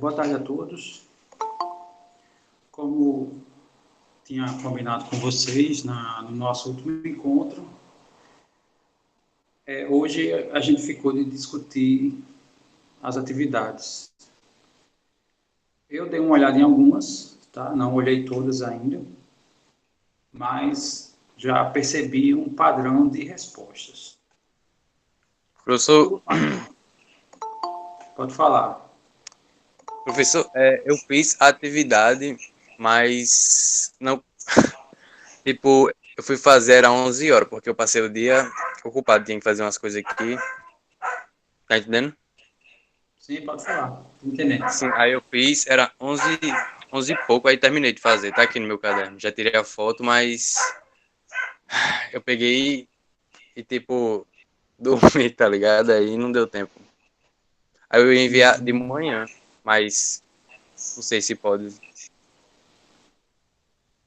Boa tarde a todos. Como tinha combinado com vocês no nosso último encontro, hoje a gente ficou de discutir as atividades. Eu dei uma olhada em algumas, tá? Não olhei todas ainda, mas já percebi um padrão de respostas. Professor, Pode falar. professor, eu fiz a atividade, mas não, tipo, eu fui fazer às 11 horas, porque eu passei o dia ocupado, tinha que fazer umas coisas aqui, tá entendendo? Sim, pode falar. Entendendo. Sim, aí eu fiz, era 11 e pouco, aí terminei de fazer, tá aqui no meu caderno. Já tirei a foto, mas eu peguei e, tipo, dormi, tá ligado? Aí não deu tempo. Aí eu ia enviar de manhã, mas não sei se pode.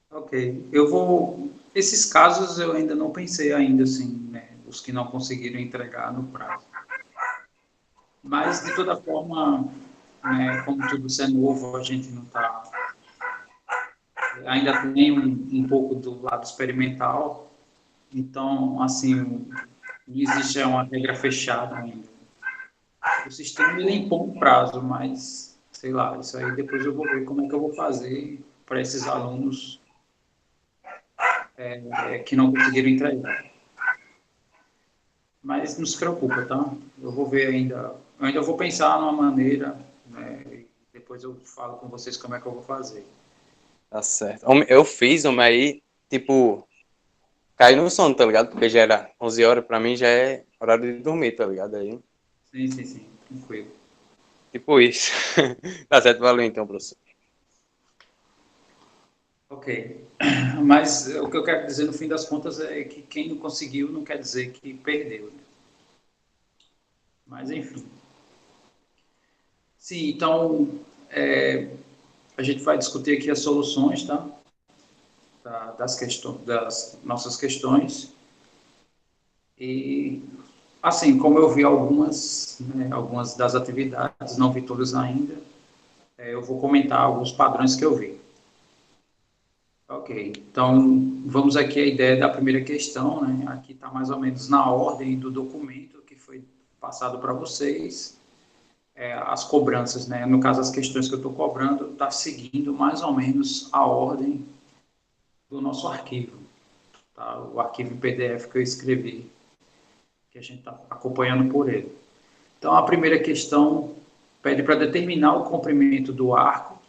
Ok. Eu vou. Esses casos eu ainda não pensei ainda, assim, né? Os que não conseguiram entregar no prazo. Mas, de toda forma, né, como tudo isso é novo, a gente não está. Ainda tem um pouco do lado experimental, então, assim, não existe uma regra fechada ainda. O sistema ele impõe um prazo, mas, sei lá, isso aí depois eu vou ver como é que eu vou fazer para esses alunos que não conseguiram entregar. Mas não se preocupa, tá? Eu vou ver ainda. Eu ainda vou pensar numa maneira, né? E depois eu falo com vocês como é que eu vou fazer. Tá certo. Homem, eu fiz, homem, aí, tipo, caí no sono, tá ligado? Porque já era 11 horas, pra mim já é horário de dormir, tá ligado? Aí, Sim, sim, sim, tranquilo. tipo isso. Tá certo, valeu então, professor. Ok. Mas o que eu quero dizer no fim das contas é que quem não conseguiu não quer dizer que perdeu. Né? Mas enfim. Sim, então a gente vai discutir aqui as soluções, tá? Das nossas questões. E assim, como eu vi algumas, né, algumas das atividades, não vi todas ainda, eu vou comentar alguns padrões que eu vi. Ok, então vamos aqui à ideia da primeira questão, né? Aqui está mais ou menos na ordem do documento que foi passado para vocês, as cobranças, né? No caso, as questões que eu estou cobrando, está seguindo mais ou menos a ordem do nosso arquivo, tá? O arquivo em PDF que eu escrevi, que a gente está acompanhando por ele. Então, a primeira questão pede para determinar o comprimento do arco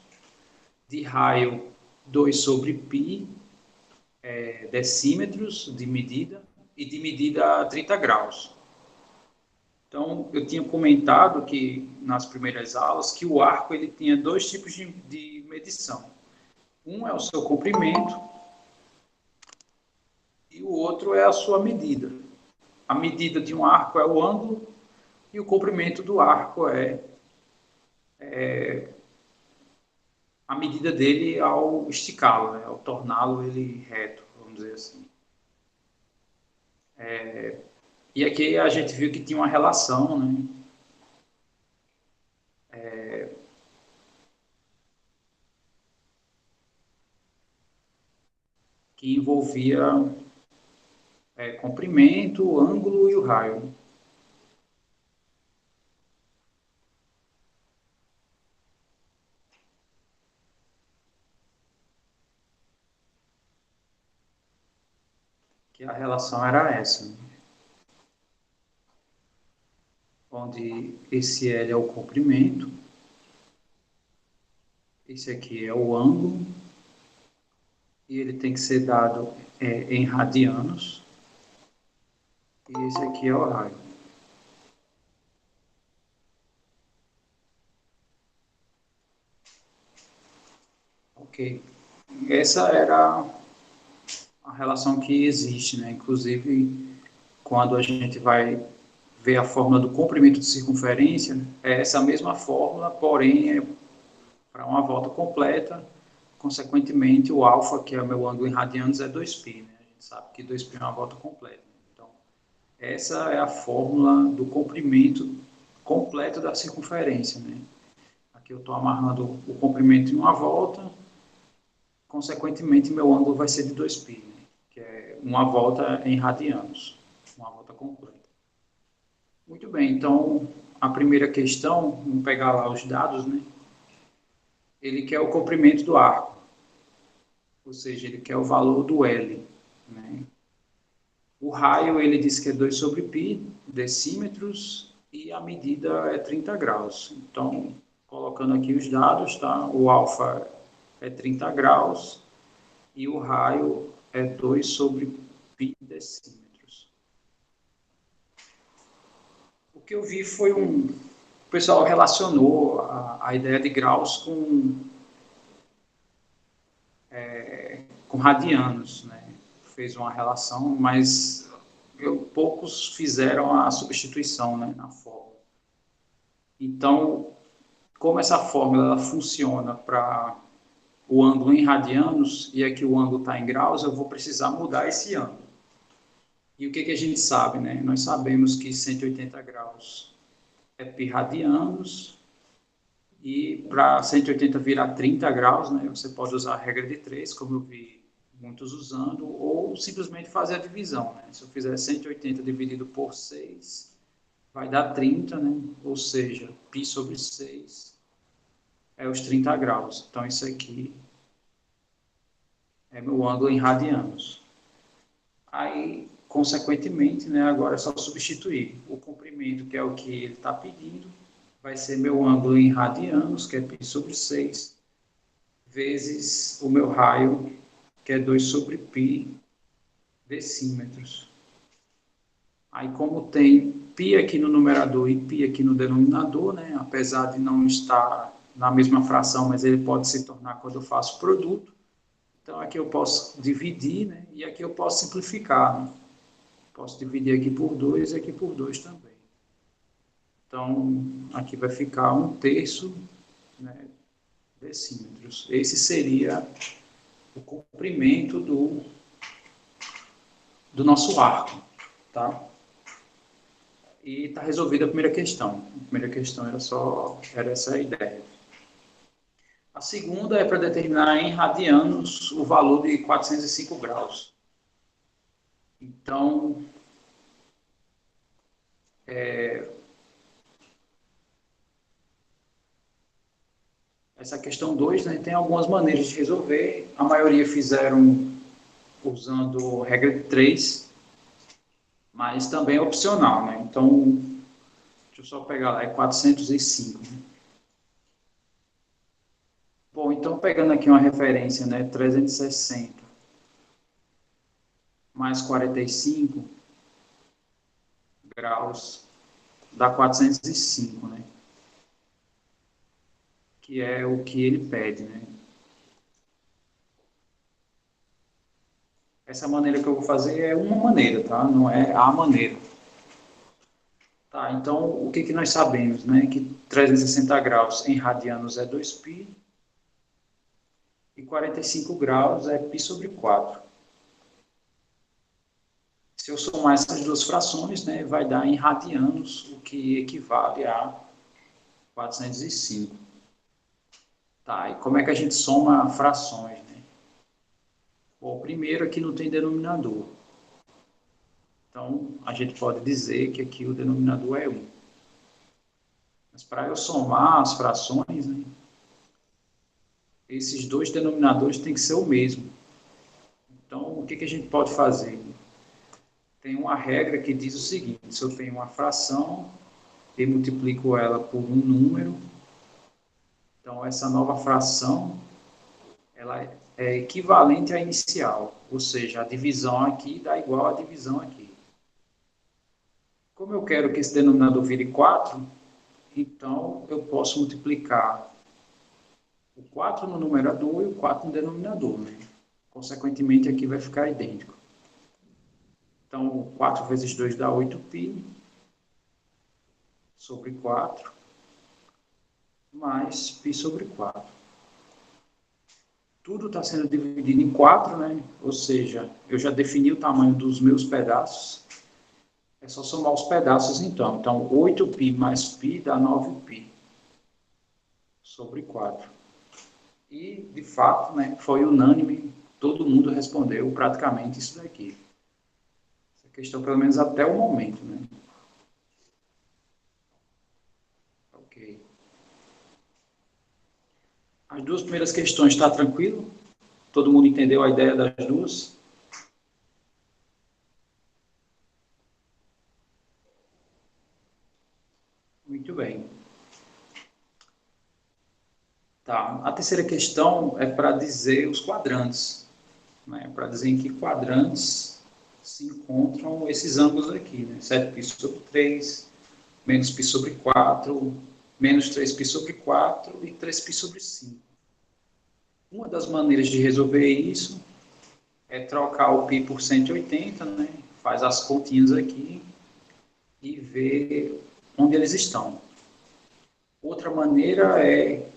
de raio 2 sobre π decímetros de medida e de medida a 30 graus. Então, eu tinha comentado que nas primeiras aulas que o arco ele tinha dois tipos de medição. Um é o seu comprimento e o outro é a sua medida. A medida de um arco é o ângulo e o comprimento do arco é a medida dele ao esticá-lo, né? Ao torná-lo ele reto, vamos dizer assim. E aqui a gente viu que tinha uma relação, né? Que envolvia comprimento, o ângulo e o raio. Que a relação era essa, né? Onde esse L é o comprimento, esse aqui é o ângulo, e ele tem que ser dado em radianos, e esse aqui é o raio. Ok. Essa era a relação que existe, né? Inclusive, quando a gente vai ver a fórmula do comprimento de circunferência, é essa mesma fórmula, porém é para uma volta completa. Consequentemente, o alfa, que é o meu ângulo em radianos, é 2π. Né? A gente sabe que 2π é uma volta completa. Então, essa é a fórmula do comprimento completo da circunferência. Né? Aqui Aqui eu estou amarrando o comprimento em uma volta, consequentemente meu ângulo vai ser de 2π, né? Que é uma volta em radianos, uma volta completa. Muito bem, então a primeira questão, vamos pegar lá os dados, né? Ele quer o comprimento do arco, ou seja, ele quer o valor do L, né? O raio, ele diz que é 2/π decímetros e a medida é 30 graus. Então, colocando aqui os dados, tá? O alfa é 30 graus e o raio é 2/π decímetros. O que eu vi foi o pessoal relacionou a ideia de graus com radianos, né? Fez uma relação, mas poucos fizeram a substituição, né, na fórmula. Então, como essa fórmula ela funciona para o ângulo em radianos e aqui o ângulo está em graus, eu vou precisar mudar esse ângulo. E o que a gente sabe, né? Nós sabemos que 180 graus é π radianos e para 180 virar 30 graus, né, você pode usar a regra de 3, como eu vi muitos usando, ou simplesmente fazer a divisão, né? Se eu fizer 180 dividido por 6, vai dar 30, né? Ou seja, π/6 é os 30 graus. Então, isso aqui é meu ângulo em radianos. Aí, consequentemente, né, agora é só substituir o comprimento, que é o que ele está pedindo, vai ser meu ângulo em radianos, que é π/6, vezes o meu raio, que é 2/π decímetros. Aí, como tem π aqui no numerador e π aqui no denominador, né, apesar de não estar na mesma fração, mas ele pode se tornar quando eu faço produto. Então, aqui eu posso dividir, né, e aqui eu posso simplificar, né? Posso dividir aqui por 2 e aqui por 2 também. Então, aqui vai ficar 1/3, né, decímetros. Esse seria o comprimento do nosso arco, tá? E está resolvida a primeira questão. A primeira questão era essa a ideia. A segunda é para determinar em radianos o valor de 405 graus. Então, essa questão 2, né, tem algumas maneiras de resolver. A maioria fizeram usando regra de 3, mas também é opcional, né? Então, deixa eu só pegar lá, é 405. Né? Bom, então pegando aqui uma referência, né, 360 mais 45 graus dá 405, né? Que é o que ele pede, né? Essa maneira que eu vou fazer é uma maneira, tá? Não é a maneira. Tá, então, o que nós sabemos, né? Que 360 graus em radianos é 2π e 45 graus é π/4. Se eu somar essas duas frações, né, vai dar em radianos, o que equivale a 405. Tá, e como é que a gente soma frações, né? Bom, primeiro aqui não tem denominador. Então, a gente pode dizer que aqui o denominador é 1. Mas para eu somar as frações, né, esses dois denominadores têm que ser o mesmo. Então, o que a gente pode fazer? Tem uma regra que diz o seguinte: se eu tenho uma fração e multiplico ela por um número, então essa nova fração ela é equivalente à inicial, ou seja, a divisão aqui dá igual à divisão aqui. Como eu quero que esse denominador vire 4, então eu posso multiplicar o 4 no numerador e o 4 no denominador, né? Consequentemente, aqui vai ficar idêntico. Então, 4 vezes 2 dá 8π sobre 4, mais π/4. Tudo está sendo dividido em 4, né? Ou seja, eu já defini o tamanho dos meus pedaços. É só somar os pedaços, então. Então, 8π mais π dá 9π. sobre 4. E, de fato, né, foi unânime, todo mundo respondeu praticamente isso daqui. Essa questão, pelo menos até o momento, né? Ok. As duas primeiras questões, está tranquilo? Todo mundo entendeu a ideia das duas? Muito bem. Tá. A terceira questão é para dizer os quadrantes, né? Para dizer em que quadrantes se encontram esses ângulos aqui, né? 7π sobre 3, menos π sobre 4, menos 3π sobre 4 e 3π sobre 5. Uma das maneiras de resolver isso é trocar o π por 180, né? Faz as continhas aqui e ver onde eles estão. Outra maneira é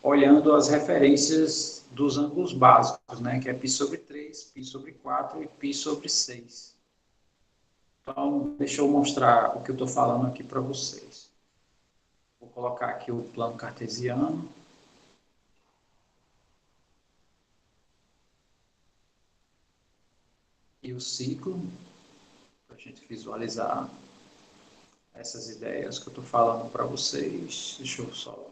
olhando as referências dos ângulos básicos, né? Que é π sobre 3, π sobre 4 e π sobre 6. Então, deixa eu mostrar o que eu estou falando aqui para vocês. Vou colocar aqui o plano cartesiano. E o ciclo, para a gente visualizar essas ideias que eu estou falando para vocês. Deixa eu só...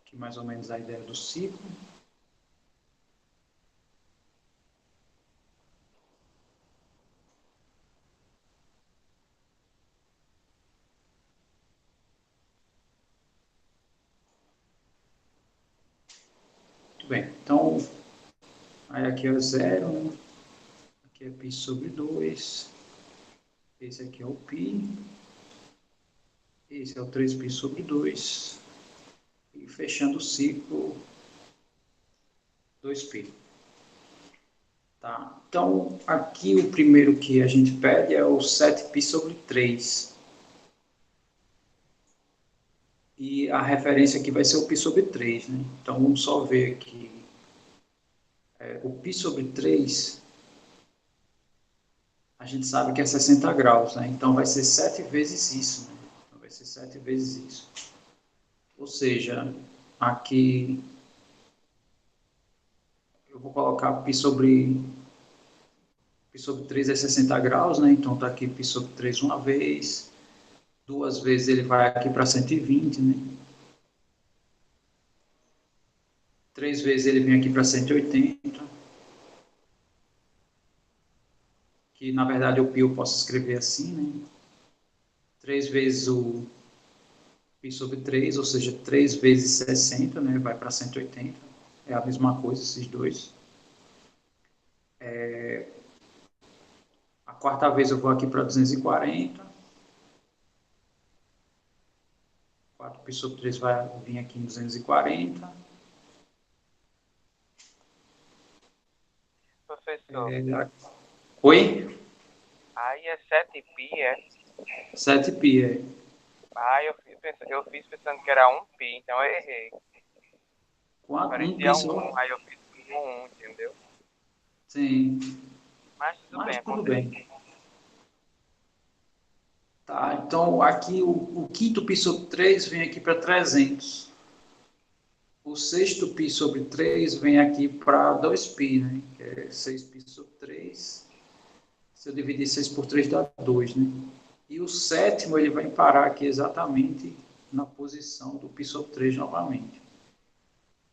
Aqui mais ou menos a ideia do ciclo. Muito bem, então, aí aqui é 0, né? Aqui é π sobre 2, esse aqui é o π, esse é o 3π sobre 2, e fechando o ciclo, 2π. Tá? Então, aqui o primeiro que a gente pede é o 7π sobre 3. E a referência aqui vai ser o π sobre 3, né? Então, vamos só ver aqui. O π sobre 3, a gente sabe que é 60 graus, né? Então, vai ser 7 vezes isso, né? Então, vai ser 7 vezes isso. Ou seja, aqui eu vou colocar π sobre 3 é 60 graus, né? Então, está aqui π sobre 3 uma vez. Duas vezes ele vai aqui para 120, né? Três vezes ele vem aqui para 180. Que, na verdade, o π eu posso escrever assim, né? 3 vezes o π sobre 3, ou seja, 3 vezes 60, né? Vai para 180. É a mesma coisa, esses dois. A quarta vez eu vou aqui para 240. 4π sobre 3 vai vir aqui em 240. Professor, Oi? aí é 7π, é? 7π, é. Ah, eu fiz pensando que era 1π, então eu errei. Um Parecia π um, só. aí eu fiz um 1, entendeu? Sim. Mas tudo Mas bem, tudo acontece. bem. Tá, então aqui o quinto π sobre 3 vem aqui para 300. O sexto π sobre 3 vem aqui para 2π, né? Que é 6π sobre 3. Se eu dividir 6 por 3 dá 2, né? E o sétimo ele vai parar aqui exatamente na posição do π sobre 3 novamente.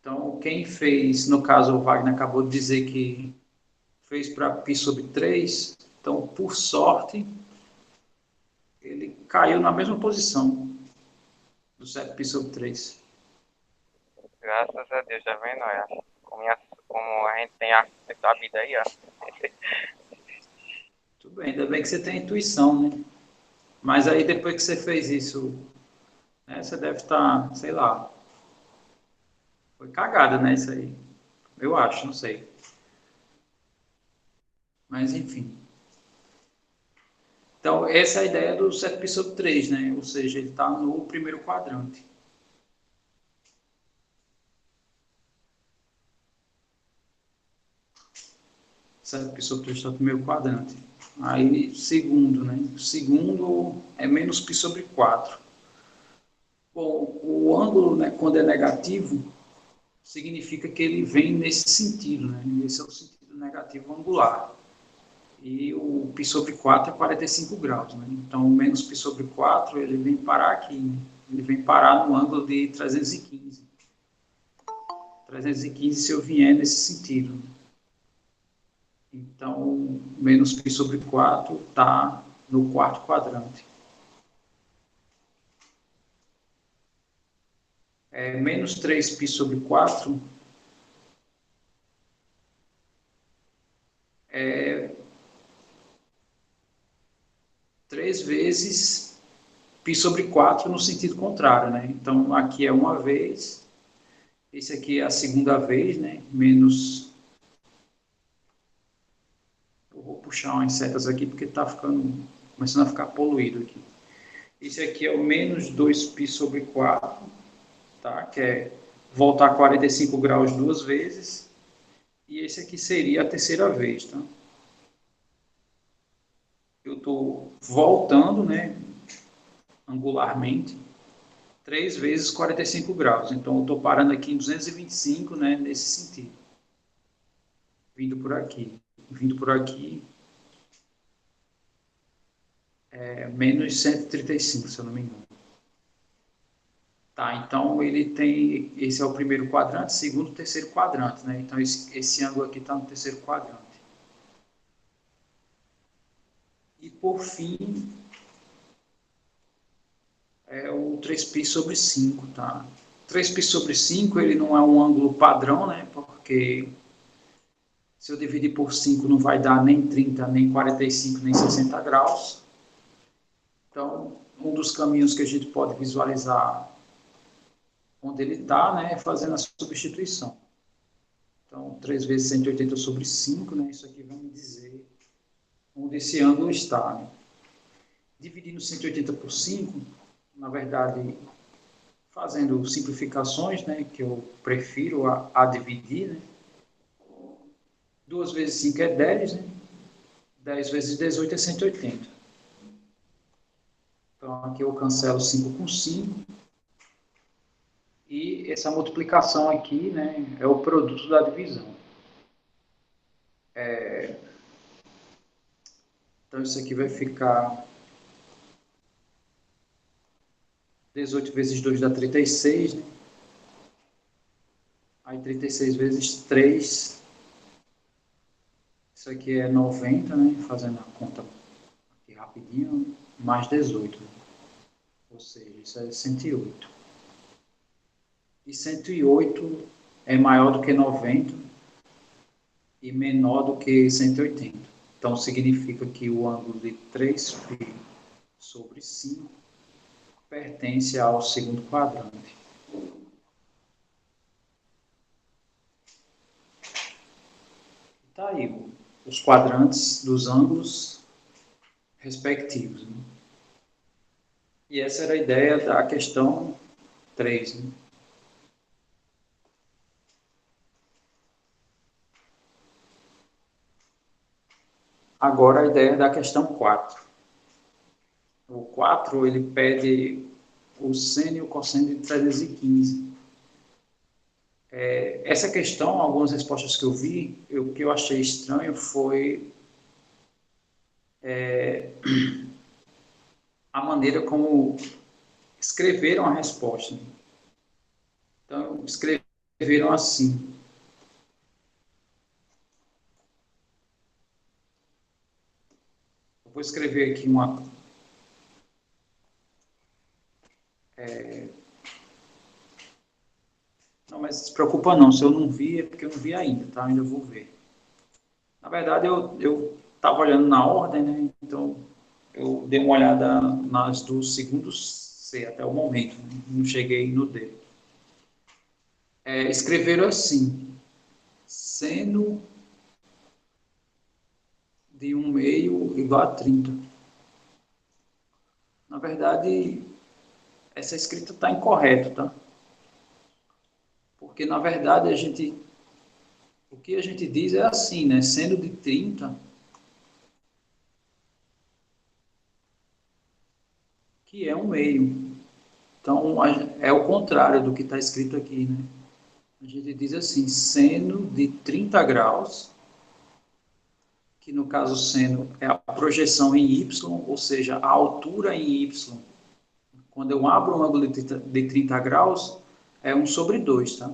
Então, quem fez, no caso o Wagner acabou de dizer que fez para π sobre 3, então, por sorte, ele caiu na mesma posição do 7π sobre 3. Graças a Deus, tá vendo? Olha, como a gente tem a vida aí, ó. Tudo bem, ainda bem que você tem intuição, né? Mas aí depois que você fez isso, né, você deve estar, sei lá, foi cagada, né, isso aí. Eu acho, não sei. Mas enfim. Então, essa é a ideia do 7π sobre 3, né? Ou seja, ele está no primeiro quadrante. 7 π sobre 3 está no primeiro quadrante. Aí, segundo, né? O segundo é menos π sobre 4. Bom, o ângulo, né, quando é negativo, significa que ele vem nesse sentido, né? Esse é o sentido negativo angular. E o π sobre 4 é 45 graus, né? Então, menos π sobre 4, ele vem parar aqui, né? Ele vem parar no ângulo de 315. 315 se eu vier nesse sentido. Então, menos π sobre 4 está no quarto quadrante. Menos 3π sobre 4 é 3 vezes π sobre 4 no sentido contrário, né? Então, aqui é uma vez, esse aqui é a segunda vez, né? Menos... Eu vou puxar umas setas aqui porque está começando a ficar poluído aqui. Esse aqui é o menos 2π sobre 4, tá? Que é voltar 45 graus duas vezes. E esse aqui seria a terceira vez, tá? Eu estou voltando, né, angularmente, 3 vezes 45 graus. Então, eu estou parando aqui em 225, né, nesse sentido. Vindo por aqui. Vindo por aqui, menos 135, se eu não me engano. Tá, então ele tem, esse é o primeiro quadrante, segundo, terceiro quadrante, né? Então esse ângulo aqui está no terceiro quadrante. E por fim, é o 3π sobre 5, tá? 3π sobre 5, ele não é um ângulo padrão, né? Porque se eu dividir por 5 não vai dar nem 30, nem 45, nem 60 graus. Então, um dos caminhos que a gente pode visualizar onde ele está, né, é fazendo a substituição. Então, 3 vezes 180 sobre 5, né, isso aqui vai me dizer onde esse ângulo está. Né? Dividindo 180 por 5, na verdade, fazendo simplificações, né, que eu prefiro a dividir, né? 2 vezes 5 é 10, né? 10 vezes 18 é 180. Então, aqui eu cancelo 5 com 5. E essa multiplicação aqui, né, é o produto da divisão. Então, isso aqui vai ficar 18 vezes 2 dá 36, né? Aí 36 vezes 3, isso aqui é 90, né? Fazendo a conta aqui rapidinho, mais 18. Né? Ou seja, isso é 108. E 108 é maior do que 90 e menor do que 180. Então, significa que o ângulo de 3π sobre 5 pertence ao segundo quadrante. Está aí os quadrantes dos ângulos respectivos. Né? E essa era a ideia da questão 3. Né? Agora a ideia da questão 4. O 4, ele pede o seno e o cosseno de 315. Essa questão, algumas respostas que eu vi, o que eu achei estranho foi a maneira como escreveram a resposta. Então, escreveram assim. Eu vou escrever aqui uma... Não, mas se preocupa não, se eu não vi é porque eu não vi ainda, tá? Ainda vou ver. Na verdade, eu estava olhando na ordem, né? Então, eu dei uma olhada nas do segundo C até o momento, né? Não cheguei no D. Escreveram assim, seno de 1/2 igual a 30. Na verdade, essa escrita está incorreta, tá? Porque, na verdade, a gente O que a gente diz é assim, né? Seno de 30, que é um meio. Então, é o contrário do que está escrito aqui, né? A gente diz assim, seno de 30 graus, que no caso seno é a projeção em y, ou seja, a altura em y. Quando eu abro um ângulo de 30 graus, é 1 sobre 2, tá?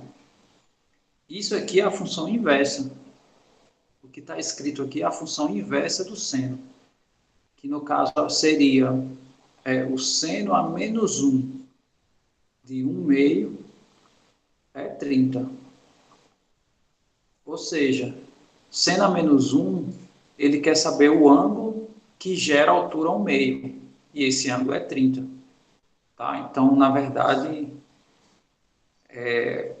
Isso aqui é a função inversa. O que está escrito aqui é a função inversa do seno, que no caso seria o seno a menos 1 de 1 meio é 30. Ou seja, seno a menos 1, ele quer saber o ângulo que gera a altura ao meio. E esse ângulo é 30. Tá? Então, na verdade,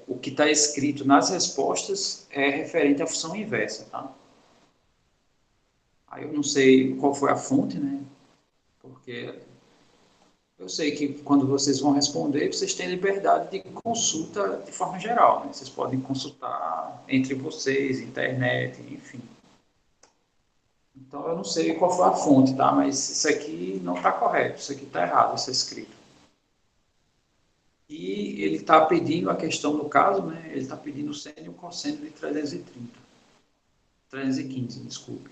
o que está escrito nas respostas é referente à função inversa. Tá? Aí eu não sei qual foi a fonte, né? Porque eu sei que quando vocês vão responder, vocês têm liberdade de consulta de forma geral, né? Vocês podem consultar entre vocês, internet, enfim. Então, eu não sei qual foi a fonte, tá? Mas isso aqui não está correto, isso aqui está errado, isso é escrito. E ele está pedindo a questão, no caso, né? Ele está pedindo o seno e o cosseno de 330. 315, desculpe.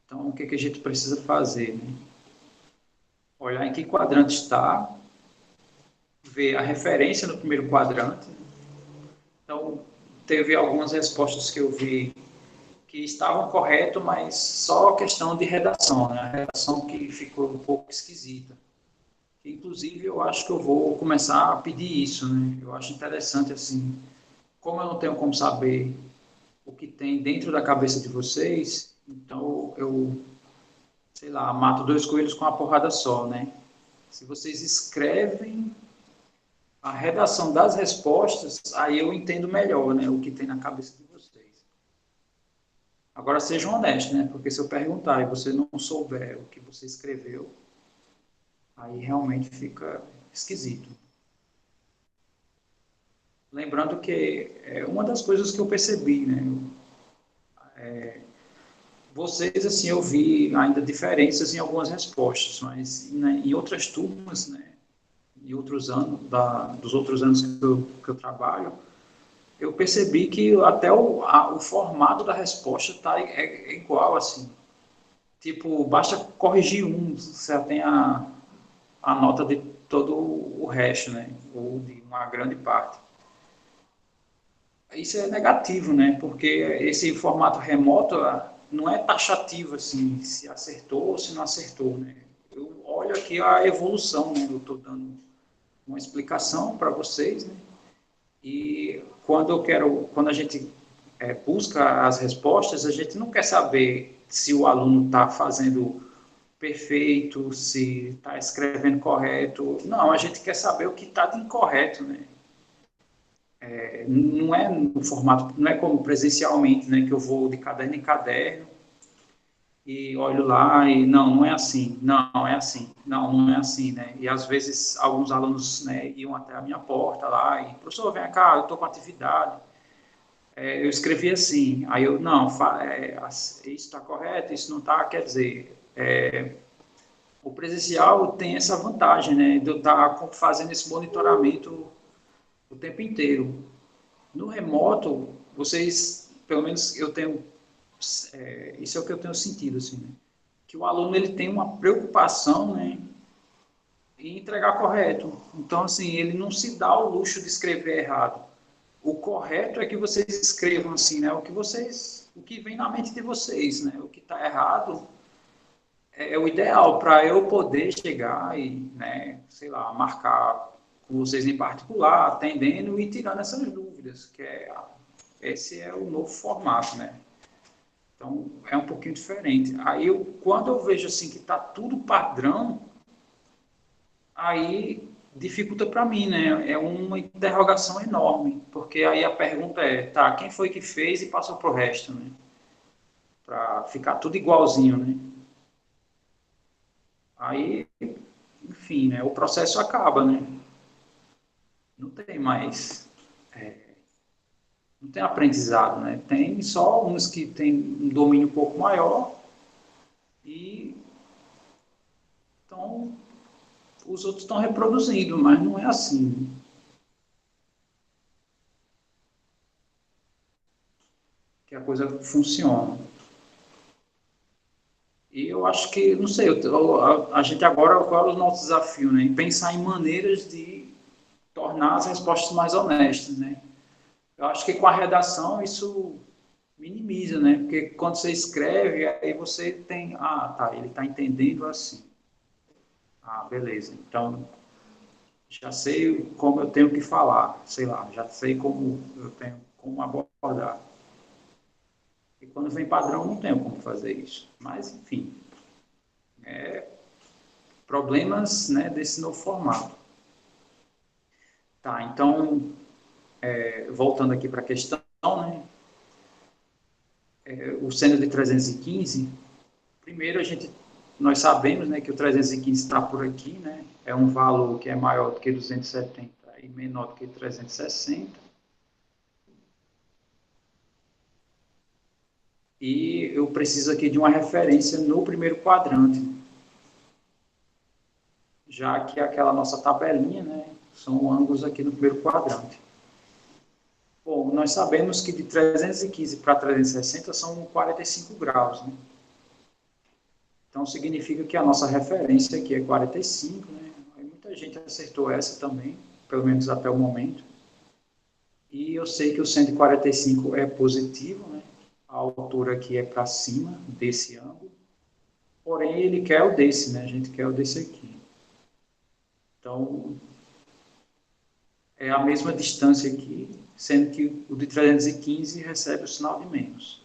Então, o que a gente precisa fazer, né? Olhar em que quadrante está, ver a referência no primeiro quadrante. Então, teve algumas respostas que eu vi que estavam corretas, mas só a questão de redação, né? A redação que ficou um pouco esquisita. Inclusive, eu acho que eu vou começar a pedir isso, né? Eu acho interessante, assim, como eu não tenho como saber o que tem dentro da cabeça de vocês, então eu, sei lá, mato dois coelhos com uma porrada só, né? Se vocês escrevem a redação das respostas, aí eu entendo melhor, né, o que tem na cabeça de vocês. Agora sejam honestos, né? Porque se eu perguntar e você não souber o que você escreveu, aí realmente fica esquisito. Lembrando que uma das coisas que eu percebi, né? Vocês, assim, eu vi ainda diferenças em algumas respostas, mas em outras turmas, né? Em outros anos, dos outros anos que eu trabalho, eu percebi que até o formato da resposta é igual, assim. Tipo, basta corrigir você já tem a nota de todo o resto, né? Ou de uma grande parte. Isso é negativo, né? Porque esse formato remoto não é taxativo, assim, se acertou ou se não acertou, né? Eu olho aqui a evolução, né? Eu estou dando uma explicação para vocês, né? E quando a gente busca as respostas, a gente não quer saber se o aluno está fazendo perfeito, se está escrevendo correto. Não, a gente quer saber o que está de incorreto, né? Não é no formato, não é como presencialmente, né? Que eu vou de caderno em caderno e olho lá e não é assim, não é assim, não é assim, né? E às vezes alguns alunos, né, iam até a minha porta lá e, professor, vem cá, eu estou com atividade. Eu escrevi assim, aí eu, não, isso está correto, isso não está, quer dizer, o presencial tem essa vantagem, né, de eu estar fazendo esse monitoramento o tempo inteiro. No remoto, vocês, pelo menos eu tenho, isso é o que eu tenho sentido, assim, né, que o aluno ele tem uma preocupação, né, em entregar correto. Então, assim, ele não se dá o luxo de escrever errado. O correto é que vocês escrevam assim, né? O que vem na mente de vocês, né? O que está errado é o ideal para eu poder chegar e, né, sei lá, marcar com vocês em particular, atendendo e tirando essas dúvidas, esse é o novo formato, né? Então, é um pouquinho diferente. Aí, quando eu vejo assim que está tudo padrão, aí dificulta para mim, né? É uma interrogação enorme, porque aí a pergunta é, tá, quem foi que fez e passou pro resto, né? Para ficar tudo igualzinho, né? Aí, enfim, né? O processo acaba, né? não tem mais, não tem aprendizado, né? Tem só uns que têm um domínio um pouco maior e então os outros estão reproduzindo, mas não é assim que a coisa funciona. E eu acho que, não sei, a gente agora, qual é o nosso desafio, né? Em pensar em maneiras de tornar as respostas mais honestas, né? Eu acho que com a redação isso minimiza, né? Porque quando você escreve, aí você tem, tá, ele está entendendo assim. Beleza. Então, já sei como eu tenho que falar, sei lá, já sei como eu tenho como abordar. E quando vem padrão, não tenho como fazer isso. Mas, enfim, problemas, né, desse novo formato. Tá, então, voltando aqui para a questão, né, o seno de 315, primeiro nós sabemos, né, que o 315 está por aqui, né, é um valor que é maior do que 270 e menor do que 360. E eu preciso aqui de uma referência no primeiro quadrante, já que aquela nossa tabelinha, né, são ângulos aqui no primeiro quadrante. Bom, nós sabemos que de 315 para 360 são 45 graus, né? Então, significa que a nossa referência aqui é 45, né? Muita gente acertou essa também, pelo menos até o momento. E eu sei que o 145 é positivo, né? A altura aqui é para cima desse ângulo. Porém, ele quer o desse, né? A gente quer o desse aqui. Então, é a mesma distância aqui, sendo que o de 315 recebe o sinal de menos.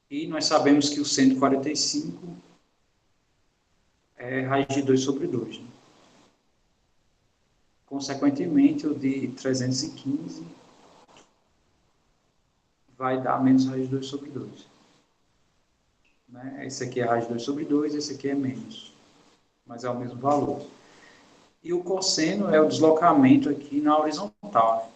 E nós sabemos que o 145 é raiz de 2 sobre 2. Né? Consequentemente, o de 315 vai dar menos raiz de 2 sobre 2. Né? Esse aqui é raiz de 2 sobre 2, esse aqui é menos. Mas é o mesmo valor. E o cosseno é o deslocamento aqui na horizontal. Né?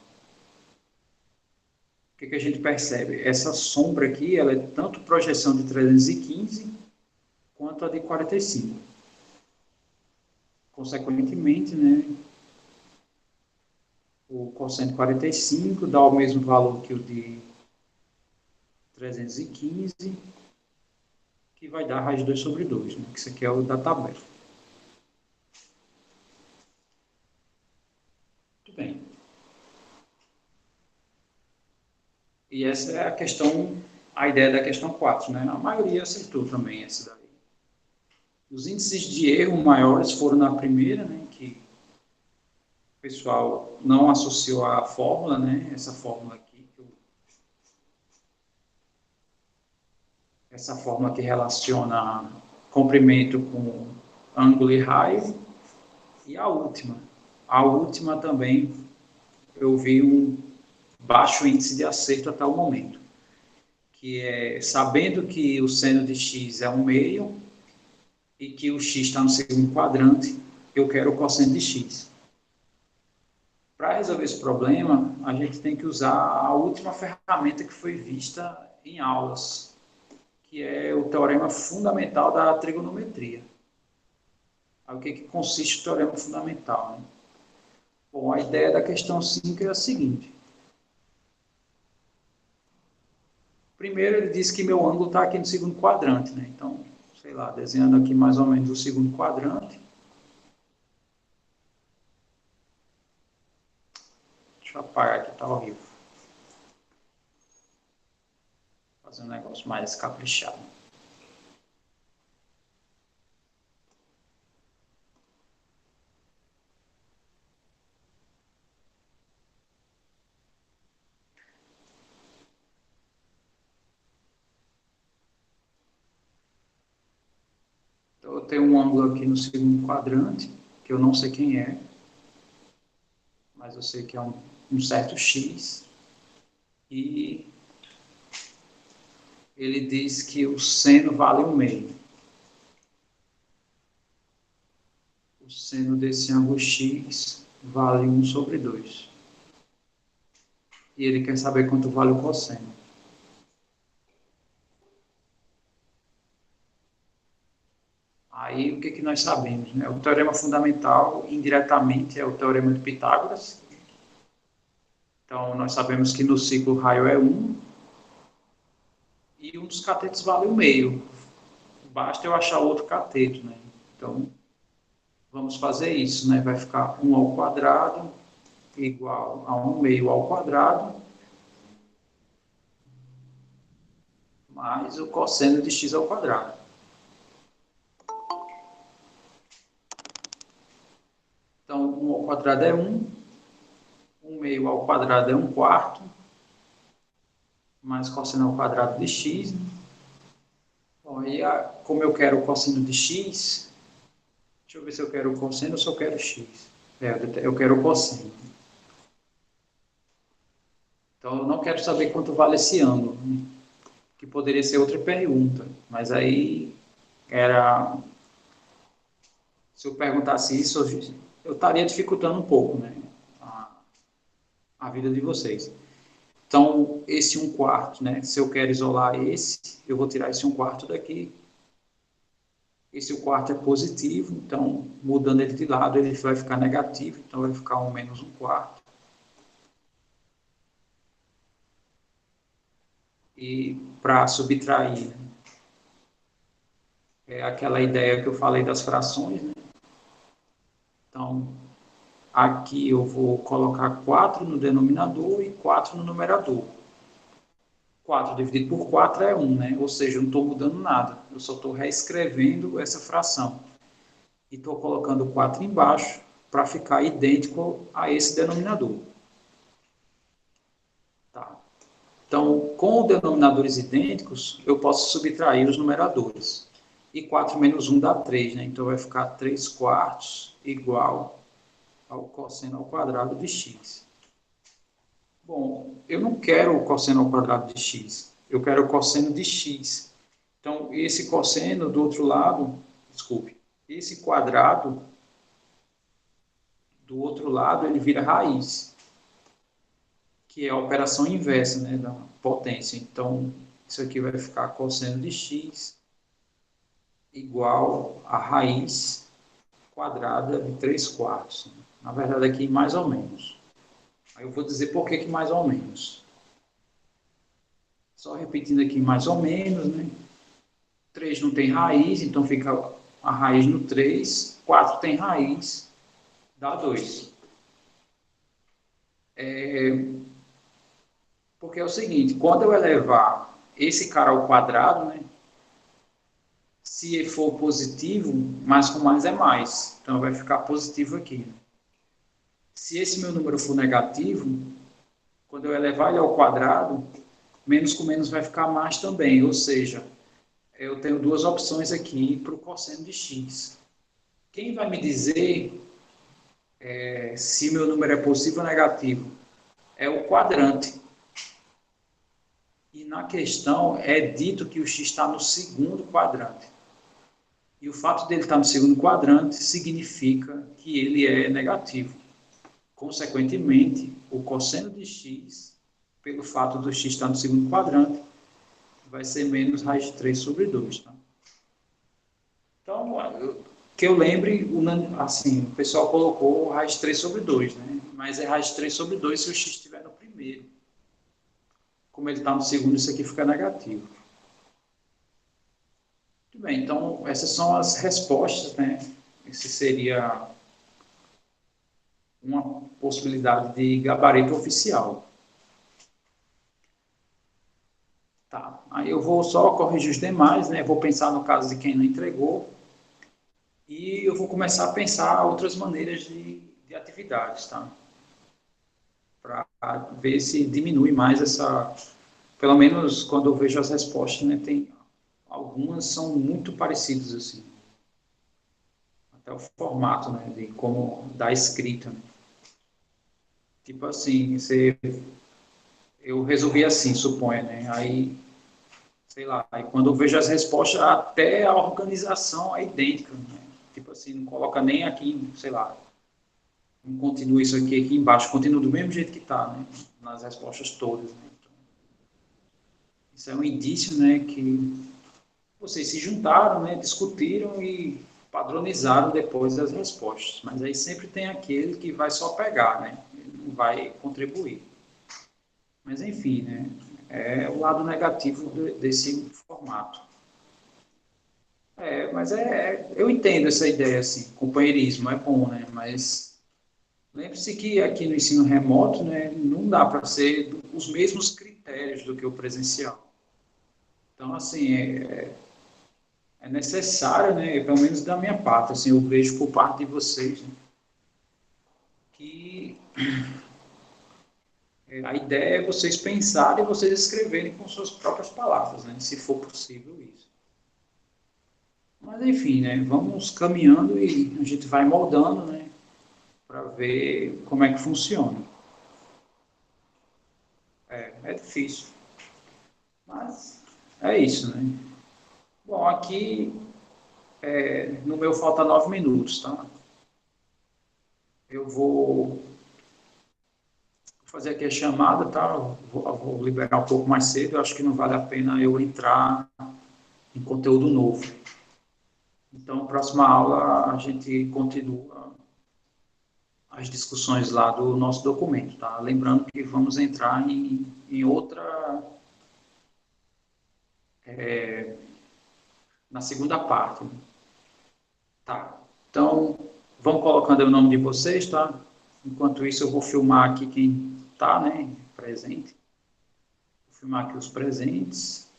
O que a gente percebe? Essa sombra aqui, ela é tanto projeção de 315 quanto a de 45. Consequentemente, né, o cosseno de 45 dá o mesmo valor que o de 315, que vai dar raiz de 2 sobre 2, né, que isso aqui é o da tabela. Muito bem. E essa é a questão, a ideia da questão 4, né? A maioria acertou também essa daí. Os índices de erro maiores foram na primeira, né, que o pessoal não associou a fórmula, né, essa fórmula aqui, essa fórmula que relaciona comprimento com ângulo e raio, e a última. A última também eu vi um baixo índice de acerto até o momento, que é sabendo que o seno de x é 1/2 e que o x está no segundo quadrante, eu quero o cosseno de x. Para resolver esse problema, a gente tem que usar a última ferramenta que foi vista em aulas, que é o teorema fundamental da trigonometria. O que consiste o teorema fundamental? Né? Bom, a ideia da questão 5 é a seguinte. Primeiro, ele diz que meu ângulo está aqui no segundo quadrante. Né? Então, sei lá, desenhando aqui mais ou menos o segundo quadrante. Deixa eu apagar aqui, está horrível. Vou fazer um negócio mais caprichado. Então, eu tenho um ângulo aqui no segundo quadrante, que eu não sei quem é, mas eu sei que é um certo x, e ele diz que o seno vale 1/2. O seno desse ângulo x vale 1/2. E ele quer saber quanto vale o cosseno. Aí, o que nós sabemos? Né? O teorema fundamental, indiretamente, é o teorema de Pitágoras. Então, nós sabemos que no ciclo o raio é 1, e um dos catetos vale o meio. Basta eu achar outro cateto, né? Então, vamos fazer isso, né? Vai ficar 1 ao quadrado igual a 1 meio ao quadrado mais o cosseno de x ao quadrado. Então, 1 ao quadrado é 1, 1 meio ao quadrado é 1/4, mais cosseno ao quadrado de x. Bom, e como eu quero o cosseno de x, deixa eu ver se eu quero o cosseno ou se eu quero x. Eu quero o cosseno. Então, eu não quero saber quanto vale esse ângulo, né? Que poderia ser outra pergunta, mas aí era... Se eu perguntasse isso, eu estaria dificultando um pouco, né, a vida de vocês. Então, esse 1/4, né, se eu quero isolar esse, eu vou tirar esse 1/4 daqui. Esse 1/4 é positivo, então, mudando ele de lado, ele vai ficar negativo, então vai ficar 1 menos 1/4. E para subtrair, né, é aquela ideia que eu falei das frações, né? Então, aqui eu vou colocar 4 no denominador e 4 no numerador. 4 dividido por 4 é 1, né? Ou seja, eu não estou mudando nada. Eu só estou reescrevendo essa fração. E estou colocando 4 embaixo para ficar idêntico a esse denominador. Tá. Então, com denominadores idênticos, eu posso subtrair os numeradores. E 4 menos 1 dá 3, né? Então vai ficar 3/4 igual ao cosseno ao quadrado de x. Bom, eu não quero o cosseno ao quadrado de x, eu quero o cosseno de x. Então, esse cosseno do outro lado, desculpe, esse quadrado do outro lado, ele vira raiz, que é a operação inversa, né, da potência. Então, isso aqui vai ficar cosseno de x igual a raiz quadrada de 3/4. Na verdade, aqui mais ou menos. Aí eu vou dizer por que mais ou menos. Só repetindo aqui mais ou menos, né? 3 não tem raiz, então fica a raiz no 3. 4 tem raiz, dá 2. Porque é o seguinte, quando eu elevar esse cara ao quadrado, né? Se for positivo, mais com mais é mais. Então vai ficar positivo aqui. Se esse meu número for negativo, quando eu elevar ele ao quadrado, menos com menos vai ficar mais também. Ou seja, eu tenho duas opções aqui para o cosseno de x. Quem vai me dizer se meu número é positivo ou negativo? É o quadrante. E na questão é dito que o x está no segundo quadrante. E o fato dele estar no segundo quadrante significa que ele é negativo. Consequentemente, o cosseno de x, pelo fato do x estar no segundo quadrante, vai ser menos raiz de 3/2. Tá? Então, que eu lembre, assim, o pessoal colocou raiz de 3/2, né? Mas é raiz de 3/2 se o x estiver no primeiro. Como ele está no segundo, isso aqui fica negativo. Muito bem, então essas são as respostas, né? Esse seria uma possibilidade de gabarito oficial. Tá, aí eu vou só corrigir os demais, né? Vou pensar no caso de quem não entregou e eu vou começar a pensar outras maneiras de atividades, tá? Para ver se diminui mais essa... Pelo menos quando eu vejo as respostas, né? Tem algumas são muito parecidas, assim. Até o formato, né? De como da escrita. Né? Tipo assim, eu resolvi assim, suponha, né? Aí, sei lá, aí quando eu vejo as respostas, até a organização é idêntica, né? Tipo assim, não coloca nem aqui, sei lá, não continua isso aqui embaixo, continua do mesmo jeito que está, né? Nas respostas todas. Né? Então, isso é um indício, né, que vocês se juntaram, né, discutiram e padronizaram depois as respostas. Mas aí sempre tem aquele que vai só pegar, né? Não vai contribuir. Mas enfim, né? É o lado negativo desse formato. Eu entendo essa ideia, assim, companheirismo é bom, né? Mas lembre-se que aqui no ensino remoto, né, não dá para ser os mesmos critérios do que o presencial. Então, assim, é necessário, né, pelo menos da minha parte, assim, eu vejo por parte de vocês, né, que a ideia é vocês pensarem e vocês escreverem com suas próprias palavras, né, se for possível isso. Mas, enfim, né, vamos caminhando e a gente vai moldando, né, para ver como é que funciona. É difícil, mas é isso, né. Bom, aqui no meu falta 9 minutos, tá? Eu vou fazer aqui a chamada, tá? Vou liberar um pouco mais cedo. Eu acho que não vale a pena eu entrar em conteúdo novo. Então, próxima aula a gente continua as discussões lá do nosso documento, tá? Lembrando que vamos entrar em outra, na segunda parte. Né? Tá. Então, vão colocando aí o nome de vocês, tá? Enquanto isso, eu vou filmar aqui quem tá, né? Presente. Vou filmar aqui os presentes.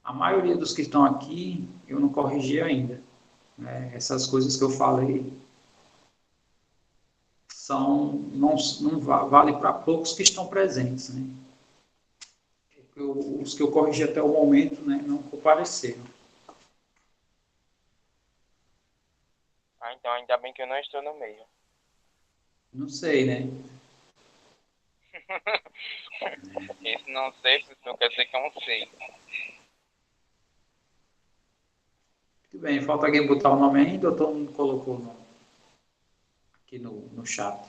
A maioria dos que estão aqui, eu não corrigi ainda. Né? Essas coisas que eu falei não vale para poucos que estão presentes. Né? Os que eu corrigi até o momento, né, não compareceram. Ah, então ainda bem que eu não estou no meio. Não sei, né? Esse não sei, não quer dizer que eu não sei. Muito bem, falta alguém botar o nome ainda ou todo mundo colocou o nome aqui no chat?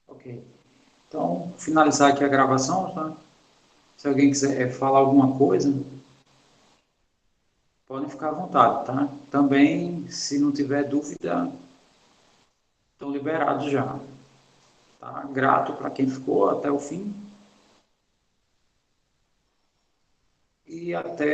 Ok. Então, finalizar aqui a gravação, tá? Se alguém quiser falar alguma coisa, podem ficar à vontade, tá? Também, se não tiver dúvida, estão liberados já. Tá? Grato para quem ficou até o fim. E até